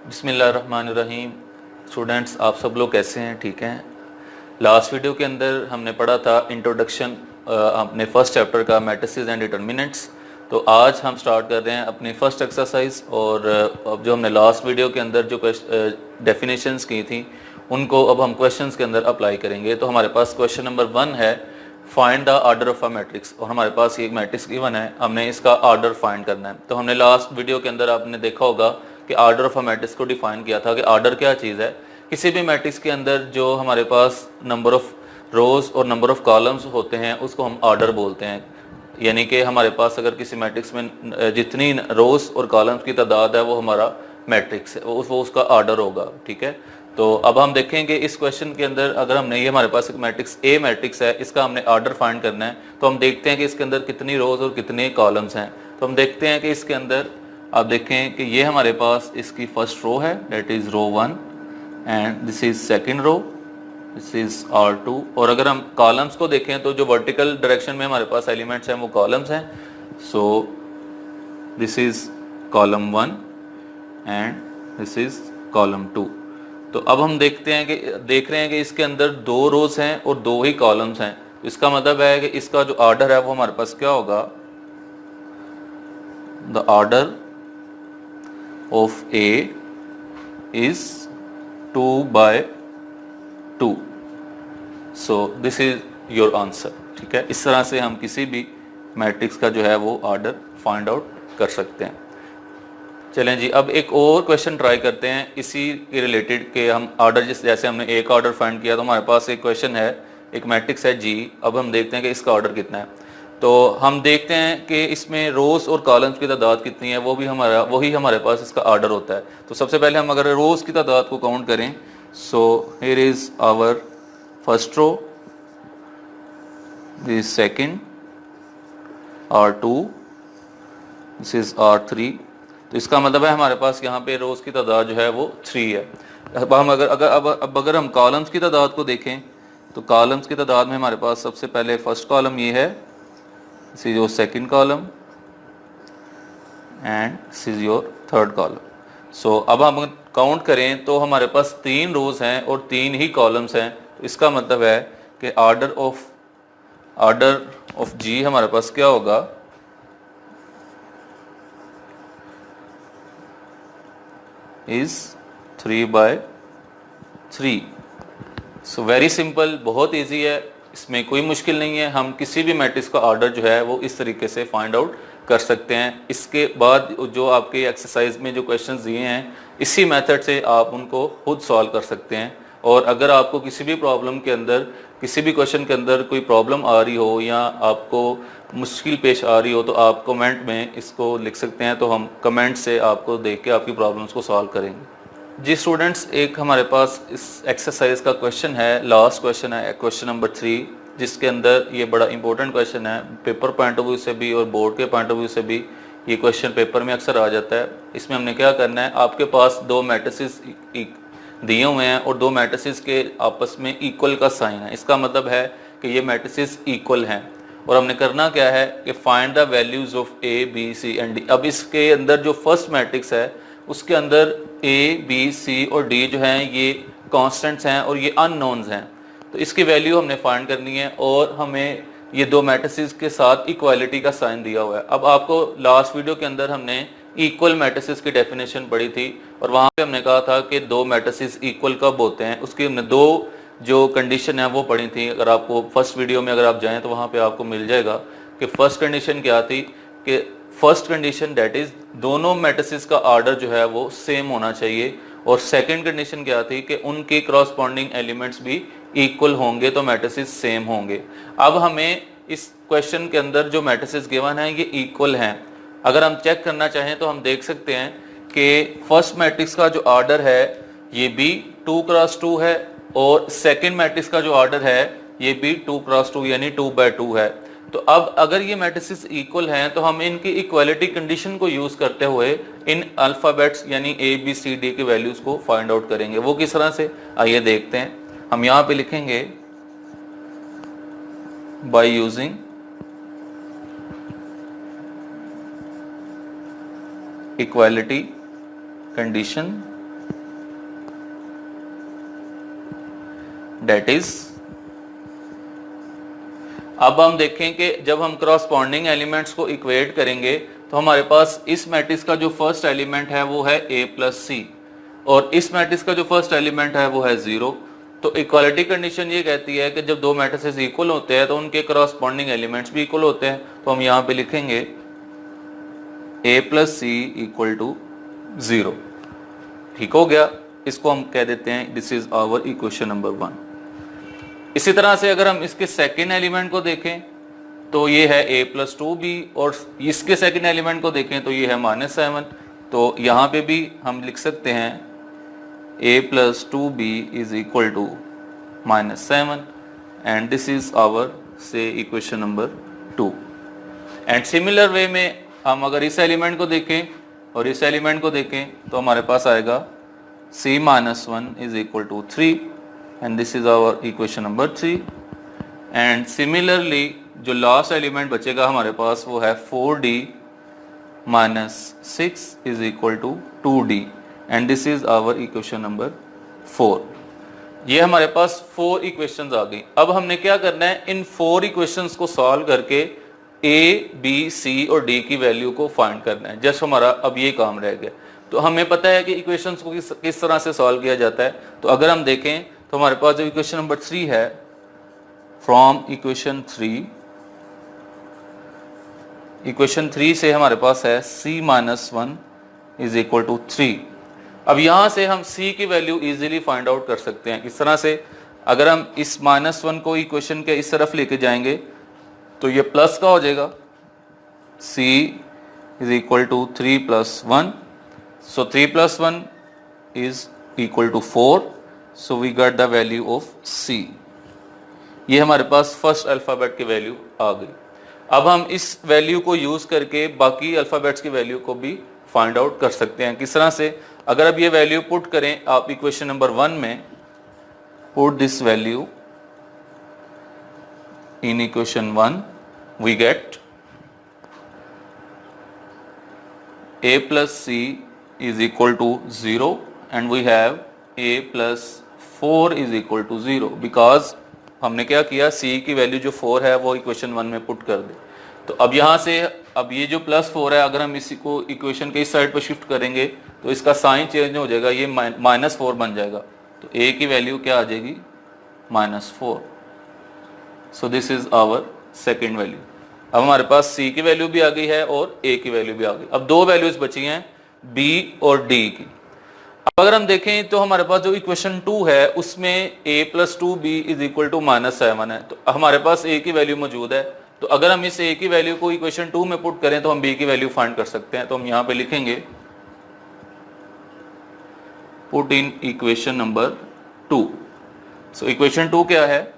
बिस्मिल्लाहिर्रहमानिर्रहीम। स्टूडेंट्स, आप सब लोग कैसे हैं? ठीक हैं। लास्ट वीडियो के अंदर हमने पढ़ा था इंट्रोडक्शन अपने फर्स्ट चैप्टर का, मैट्रिसेस एंड डिटर्मिनेंट्स। तो आज हम स्टार्ट कर रहे हैं अपनी फर्स्ट एक्सरसाइज। और अब जो हमने लास्ट वीडियो के अंदर जो डेफिनेशंस की थी उनको अब हम क्वेश्चंस के अंदर अप्लाई करेंगे। तो हमारे पास क्वेश्चन नंबर 1 है, find the order of a matrix. और हमारे पास ये एक मैट्रिक्स गिवन है, हमने इसका ऑर्डर फाइंड करना है। तो हमने लास्ट वीडियो के अंदर आपने देखा होगा कि ऑर्डर ऑफ अ मैट्रिक्स को डिफाइन किया था कि ऑर्डर क्या चीज़ है। किसी भी मैट्रिक्स के अंदर जो हमारे पास नंबर ऑफ रोज और नंबर ऑफ कॉलम्स होते हैं उसको हम ऑर्डर बोलते हैं। यानी कि हमारे पास अगर किसी मैट्रिक्स में जितनी रोज और कॉलम्स की तादाद है वो हमारा मैट्रिक्स है, वो उसका ऑर्डर होगा। ठीक है। तो अब हम देखेंगे इस क्वेश्चन के अंदर, अगर हमने ये हमारे पास एक मैट्रिक्स ए मैट्रिक्स है, इसका हमने ऑर्डर फाइंड करना है। तो हम देखते हैं कि इसके अंदर कितनी रोज और कितने कॉलम्स हैं। तो हम देखते हैं कि इसके अंदर आप देखें कि ये हमारे पास इसकी फर्स्ट रो है, that is row 1, and this is second row, this is R2। और अगर हम कॉलम्स को देखें तो जो वर्टिकल डायरेक्शन में हमारे पास एलिमेंट्स हैं वो कॉलम्स हैं। सो this is column 1 and this is column 2। तो अब हम देख रहे हैं कि इसके अंदर 2 रोज हैं और 2 ही कॉलम्स हैं। तो इसका मतलब है कि इसका जो ऑर्डर है वो हमारे पास क्या होगा, the order of A is 2/2। So this is your answer. ठीक है। इस तरह से हम किसी भी मैट्रिक्स का जो है वो ऑर्डर फाइंड आउट कर सकते हैं। चलें जी, अब एक और क्वेश्चन ट्राई करते हैं इसी के रिलेटेड के हम ऑर्डर, जैसे हमने एक ऑर्डर फाइंड किया तो हमारे पास एक क्वेश्चन है, एक मैट्रिक्स है जी। अब हम देखते हैं कि इसका ऑर्डर कितना है। तो हम देखते हैं कि इसमें रोज और कॉलम्स की तादाद कितनी है, वही हमारे पास इसका ऑर्डर होता है। तो सबसे पहले हम अगर रोज की तादाद को काउंट करें, so here is our first row, this second, R2, this is R3। तो इसका मतलब है हमारे पास यहाँ पे रोज की तादाद जो है वो 3 है। अब हम अगर हम कॉलम्स की तादाद को देखें तो कॉलम्स की तादाद में हमारे पास सबसे पहले फर्स्ट कॉलम ये है, this is your second column and this is your third column. So अब हम काउंट करें तो हमारे पास 3 रोज हैं और 3 ही कॉलम्स हैं। तो इसका मतलब है कि ऑर्डर ऑफ जी हमारे पास क्या होगा, इज 3/3। सो वेरी सिंपल, बहुत इजी है, इसमें कोई मुश्किल नहीं है। हम किसी भी मैट्रिक्स का ऑर्डर जो है वो इस तरीके से फाइंड आउट कर सकते हैं। इसके बाद जो आपके एक्सरसाइज में जो क्वेश्चंस दिए हैं इसी मेथड से आप उनको खुद सॉल्व कर सकते हैं। और अगर आपको किसी भी प्रॉब्लम के अंदर, किसी भी क्वेश्चन के अंदर कोई प्रॉब्लम आ रही हो या आपको मुश्किल पेश आ रही हो तो आप कमेंट में इसको लिख सकते हैं। तो हम कमेंट से आपको देख के आपकी प्रॉब्लम्स को सॉल्व करेंगे। जी स्टूडेंट्स, एक हमारे पास इस एक्सरसाइज का क्वेश्चन है, लास्ट क्वेश्चन है, क्वेश्चन नंबर 3, जिसके अंदर ये बड़ा इंपॉर्टेंट क्वेश्चन है। पेपर पॉइंट ऑफ व्यू से भी और बोर्ड के पॉइंट ऑफ व्यू से भी ये क्वेश्चन पेपर में अक्सर आ जाता है। इसमें हमने क्या करना है, आपके पास 2 मैट्रिसेस दिए हुए हैं और 2 मैट्रिसेस के आपस में इक्वल का साइन है। इसका मतलब है कि ये मैट्रिसेस इक्वल हैं और हमने करना क्या है कि find the values of A B C and D. अब इसके अंदर जो फर्स्ट मैट्रिक्स है उसके अंदर ए बी सी और डी जो हैं ये कांस्टेंट्स हैं और ये अननोन्स हैं। तो इसकी वैल्यू हमने फाइंड करनी है और हमें ये 2 मैट्रिसेस के साथ इक्वालिटी का साइन दिया हुआ है। अब आपको लास्ट वीडियो के अंदर हमने इक्वल मैट्रिसेस की डेफिनेशन पढ़ी थी और वहाँ पे हमने कहा था कि 2 मैट्रिसेस इक्वल कब होते हैं, उसकी हमने 2 जो कंडीशन है वो पढ़ी थी। अगर आपको फर्स्ट वीडियो में अगर आप जाएं तो वहाँ पे आपको मिल जाएगा कि फर्स्ट कंडीशन क्या थी, कि फर्स्ट कंडीशन डेट इज दोनों मैट्रिसेस का ऑर्डर जो है वो सेम होना चाहिए। और सेकंड कंडीशन क्या थी कि उनके करस्पॉन्डिंग एलिमेंट्स भी इक्वल होंगे तो मैट्रिसेस सेम होंगे। अब हमें इस क्वेश्चन के अंदर जो मैट्रिसेस गिवन है ये इक्वल हैं। अगर हम चेक करना चाहें तो हम देख सकते हैं कि फर्स्ट मैट्रिक्स का जो ऑर्डर है ये भी 2x2 है और सेकंड मैट्रिक्स का जो ऑर्डर है ये भी 2x2 यानी 2/2 है। तो अब अगर ये मैट्रिसेस इक्वल हैं तो हम इनकी इक्वालिटी कंडीशन को यूज करते हुए इन अल्फाबेट्स यानी ए बी सी डी के वैल्यूज को फाइंड आउट करेंगे। वो किस तरह से, आइए देखते हैं। हम यहाँ पे लिखेंगे by using equality condition date is, अब हम देखें कि जब हम क्रॉसपॉन्डिंग एलिमेंट्स को इक्वेट करेंगे तो हमारे पास इस मैट्रिक्स का जो फर्स्ट एलिमेंट है वो है a प्लस सी, और इस मैट्रिक्स का जो फर्स्ट एलिमेंट है वो है 0। तो इक्वालिटी कंडीशन ये कहती है कि जब दो मैट्रिसेस इक्वल होते हैं तो उनके क्रॉसपॉन्डिंग एलिमेंट्स भी इक्वल होते हैं। तो हम यहाँ पे लिखेंगे a plus C equal to 0। ठीक हो गया, इसको हम कह देते हैं this is our equation number 1। इसी तरह से अगर हम इसके सेकेंड एलिमेंट को देखें तो ये है a प्लस 2b, और इसके सेकेंड एलिमेंट को देखें तो ये है -7। तो यहाँ पे भी हम लिख सकते हैं a plus 2b is equal to -7, and this is our से equation number 2। And similar way में हम अगर इस एलिमेंट को देखें और इस एलिमेंट को देखें तो हमारे पास आएगा c minus 1 is equal to 3, and this is our equation number 3। And similarly जो लास्ट एलिमेंट बचेगा हमारे पास वो है 4d minus 6 is equal to 2d, and this is our equation number 4। ये हमारे पास 4 इक्वेशंस आ गई। अब हमने क्या करना है, इन 4 इक्वेशंस को सॉल्व करके a, b, c और d की वैल्यू को फाइंड करना है। जस्ट हमारा अब ये काम रह गया। तो हमें पता है कि इक्वेशंस को किस तरह से सॉल्व किया जाता है। तो अगर हम देखें तो हमारे पास जो इक्वेशन नंबर 3 है, फ्रॉम इक्वेशन 3 से हमारे पास है c minus 1 is equal to 3। अब यहां से हम c की वैल्यू इजीली फाइंड आउट कर सकते हैं। इस तरह से अगर हम इस -1 को इक्वेशन के इस तरफ लेके जाएंगे तो ये प्लस का हो जाएगा, c is equal to 3 plus 1, so 3 plus 1 is equal to 4, so we got the value of c। ये हमारे पास फर्स्ट अल्फाबेट की वैल्यू आ गई। अब हम इस वैल्यू को यूज करके बाकी अल्फाबेट्स की वैल्यू को भी फाइंड आउट कर सकते हैं। किस तरह से, अगर अब ये वैल्यू पुट करें आप इक्वेशन नंबर 1 में, put this value in equation 1, we get a plus c is equal to 0 and we have a plus 4 is equal to 0, because हमने क्या किया, c की वैल्यू जो 4 है वो इक्वेशन 1 में पुट कर दे। तो अब यहाँ से अब ये जो +4 है अगर हम इसी को इक्वेशन के इस साइड पर शिफ्ट करेंगे तो इसका साइन चेंज हो जाएगा, ये -4 बन जाएगा। तो a की वैल्यू क्या आ जाएगी, -4। So this is our second value. अब हमारे पास c की वैल्यू भी आ गई है और a की वैल्यू भी आ गई। अब 2 वैल्यूज बची हैं b और d की। अब अगर हम देखें तो हमारे पास जो इक्वेशन 2 है उसमें a plus 2b is equal to -7 है। तो हमारे पास a की वैल्यू मौजूद है। तो अगर हम इस a की वैल्यू को इक्वेशन 2 में पुट करें तो हम b की वैल्यू फाइंड कर सकते हैं। तो हम यहाँ पे लिखेंगे put in equation number 2। So equation 2 क्या है,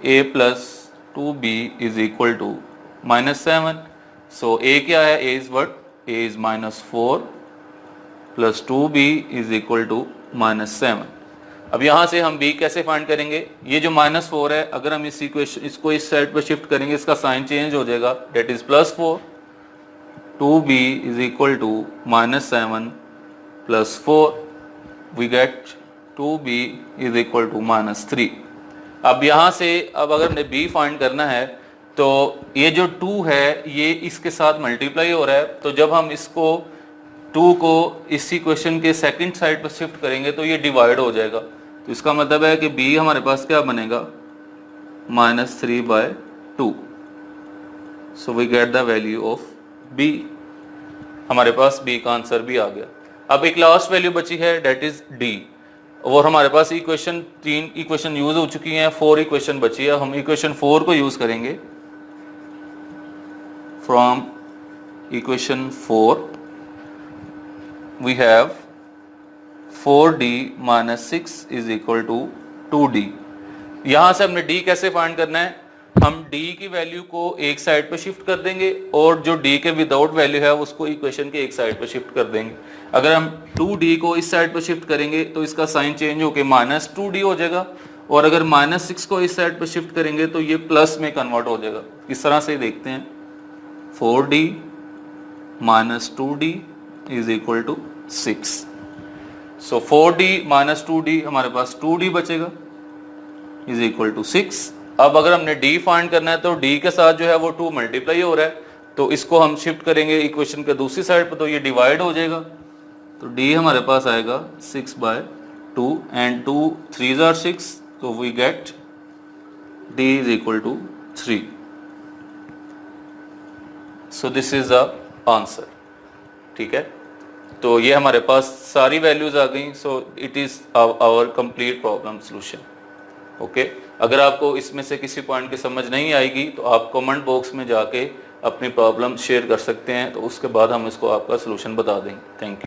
a plus 2b is equal to -7. So a क्या है, a is what, a is -4 plus 2b is equal to -7। अब यहाँ से हम b कैसे फाइंड करेंगे, ये जो -4 है अगर हम इस इक्वेशन इसको इस साइड पर शिफ्ट करेंगे इसका साइन चेंज हो जाएगा, date is +4। 2b is equal to -7 plus 4, we get 2b is equal to -3। अब यहाँ से अब अगर हमने b फाइंड करना है तो ये जो 2 है ये इसके साथ मल्टीप्लाई हो रहा है। तो जब हम इसको 2 को इस इक्वेशन के सेकंड साइड पर शिफ्ट करेंगे तो ये डिवाइड हो जाएगा। तो इसका मतलब है कि b हमारे पास क्या बनेगा, -3/2। So we get the value of b। हमारे पास b का आंसर भी आ गया। अब एक लास्ट वैल्यू बची है, डेट इज d। और हमारे पास इक्वेशन 3 इक्वेशन यूज हो चुकी हैं, 4 इक्वेशन बची है। हम इक्वेशन 4 को यूज करेंगे। From equation 4 we have 4d minus 6 is equal to 2d। यहां से हमने d कैसे फाइंड करना है, हम d की वैल्यू को एक साइड पे शिफ्ट कर देंगे और जो d के विदाउट वैल्यू है उसको इक्वेशन के एक साइड पे शिफ्ट कर देंगे। अगर हम 2d को इस साइड पे शिफ्ट करेंगे तो इसका साइन चेंज होके -2d हो जाएगा, और अगर -6 को इस साइड पे शिफ्ट करेंगे तो ये प्लस में कन्वर्ट हो जाएगा। इस तरह से देखते हैं, 4d minus 2d is equal to 6। So 4d minus 2d हमारे पास 2d बचेगा, इज इक्वल टू 6। अब अगर हमने d फाइंड करना है तो d के साथ जो है वो 2 मल्टीप्लाई हो रहा है, तो इसको हम शिफ्ट करेंगे इक्वेशन के दूसरी साइड पर, तो ये डिवाइड हो जाएगा। तो d हमारे पास आएगा 6/2 एंड 2 3s are 6, तो we get d is equal to 3। So this is the answer. ठीक है, तो ये हमारे पास सारी वैल्यूज आ गई। So it is our complete problem solution. Okay, अगर आपको इसमें से किसी पॉइंट की समझ नहीं आएगी तो आप कमेंट बॉक्स में जाके अपनी प्रॉब्लम शेयर कर सकते हैं, तो उसके बाद हम इसको आपका सोल्यूशन बता देंगे। Thank you.